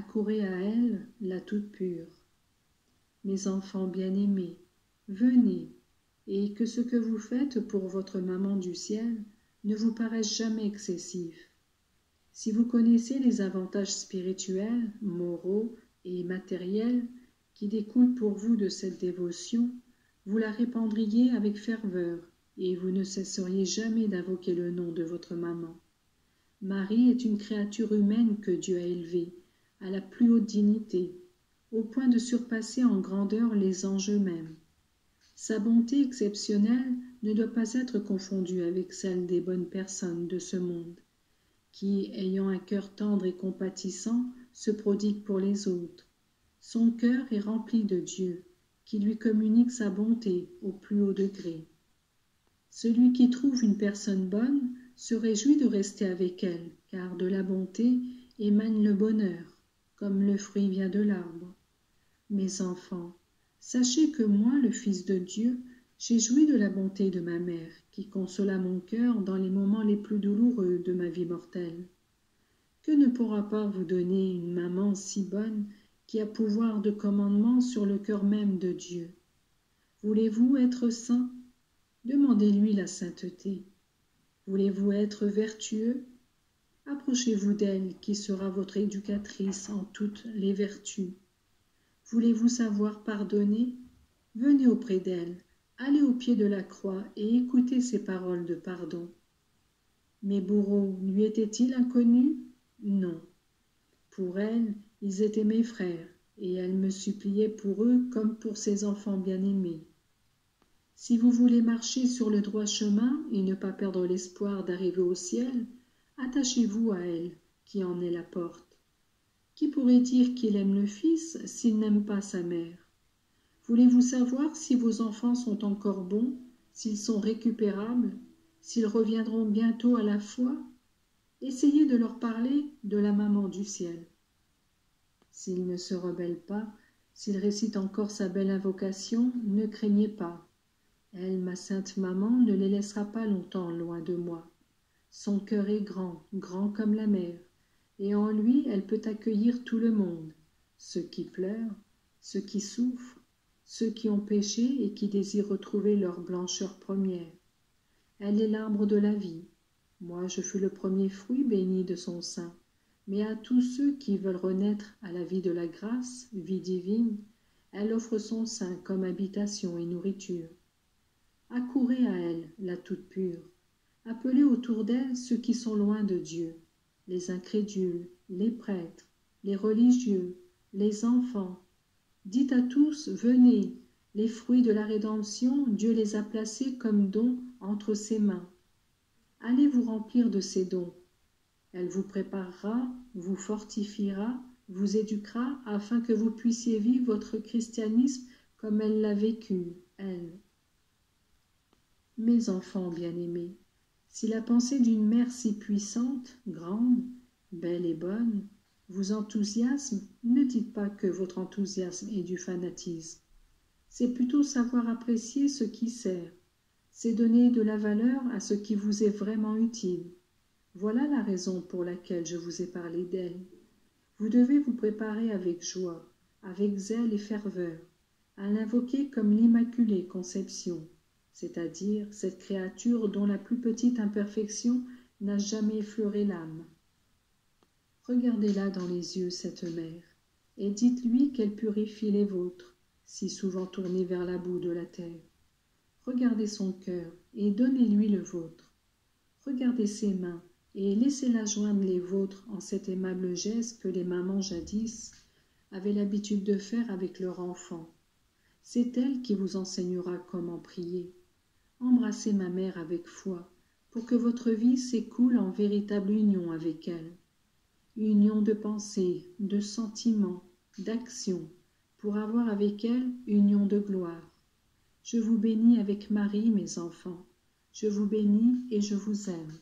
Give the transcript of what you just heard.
Accourez à elle, la toute pure. Mes enfants bien-aimés, venez, et que ce que vous faites pour votre maman du ciel ne vous paraisse jamais excessif. Si vous connaissez les avantages spirituels, moraux et matériels qui découlent pour vous de cette dévotion, vous la répandriez avec ferveur et vous ne cesseriez jamais d'invoquer le nom de votre maman. Marie est une créature humaine que Dieu a élevée à la plus haute dignité, au point de surpasser en grandeur les anges eux-mêmes. Sa bonté exceptionnelle ne doit pas être confondue avec celle des bonnes personnes de ce monde, qui, ayant un cœur tendre et compatissant, se prodigue pour les autres. Son cœur est rempli de Dieu, qui lui communique sa bonté au plus haut degré. Celui qui trouve une personne bonne se réjouit de rester avec elle, car de la bonté émane le bonheur, comme le fruit vient de l'arbre. Mes enfants, sachez que moi, le Fils de Dieu, j'ai joui de la bonté de ma mère, qui consola mon cœur dans les moments les plus douloureux de ma vie mortelle. Que ne pourra pas vous donner une maman si bonne qui a pouvoir de commandement sur le cœur même de Dieu? Voulez-vous être saint? Demandez-lui la sainteté. Voulez-vous être vertueux? Approchez-vous d'elle qui sera votre éducatrice en toutes les vertus. Voulez-vous savoir pardonner? Venez auprès d'elle, allez au pied de la croix et écoutez ses paroles de pardon. Mes bourreaux lui étaient-ils inconnus? Non. Pour elle, ils étaient mes frères, et elle me suppliait pour eux comme pour ses enfants bien-aimés. Si vous voulez marcher sur le droit chemin et ne pas perdre l'espoir d'arriver au ciel, attachez-vous à elle, qui en est la porte. Qui pourrait dire qu'il aime le Fils s'il n'aime pas sa mère? Voulez-vous savoir si vos enfants sont encore bons, s'ils sont récupérables, s'ils reviendront bientôt à la foi? Essayez de leur parler de la maman du ciel. S'ils ne se rebellent pas, s'ils récitent encore sa belle invocation, ne craignez pas. Elle, ma sainte maman, ne les laissera pas longtemps loin de moi. Son cœur est grand, grand comme la mer, et en lui elle peut accueillir tout le monde, ceux qui pleurent, ceux qui souffrent, ceux qui ont péché et qui désirent retrouver leur blancheur première. Elle est l'arbre de la vie. Moi, je fus le premier fruit béni de son sein. Mais à tous ceux qui veulent renaître à la vie de la grâce, vie divine, elle offre son sein comme habitation et nourriture. Accourez à elle, la toute pure. Appelez autour d'elle ceux qui sont loin de Dieu, les incrédules, les prêtres, les religieux, les enfants. Dites à tous, venez, les fruits de la rédemption, Dieu les a placés comme dons entre ses mains. Allez vous remplir de ces dons. Elle vous préparera, vous fortifiera, vous éduquera afin que vous puissiez vivre votre christianisme comme elle l'a vécu, elle. Mes enfants bien-aimés, si la pensée d'une mère si puissante, grande, belle et bonne, vous enthousiasme, ne dites pas que votre enthousiasme est du fanatisme. C'est plutôt savoir apprécier ce qui sert, c'est donner de la valeur à ce qui vous est vraiment utile. Voilà la raison pour laquelle je vous ai parlé d'elle. Vous devez vous préparer avec joie, avec zèle et ferveur, à l'invoquer comme l'Immaculée Conception, c'est-à-dire cette créature dont la plus petite imperfection n'a jamais effleuré l'âme. Regardez-la dans les yeux, cette mère, et dites-lui qu'elle purifie les vôtres, si souvent tournés vers la boue de la terre. Regardez son cœur et donnez-lui le vôtre. Regardez ses mains et laissez-la joindre les vôtres en cet aimable geste que les mamans jadis avaient l'habitude de faire avec leur enfant. C'est elle qui vous enseignera comment prier. Embrassez ma mère avec foi, pour que votre vie s'écoule en véritable union avec elle. Union de pensée, de sentiments, d'action, pour avoir avec elle union de gloire. Je vous bénis avec Marie, mes enfants. Je vous bénis et je vous aime.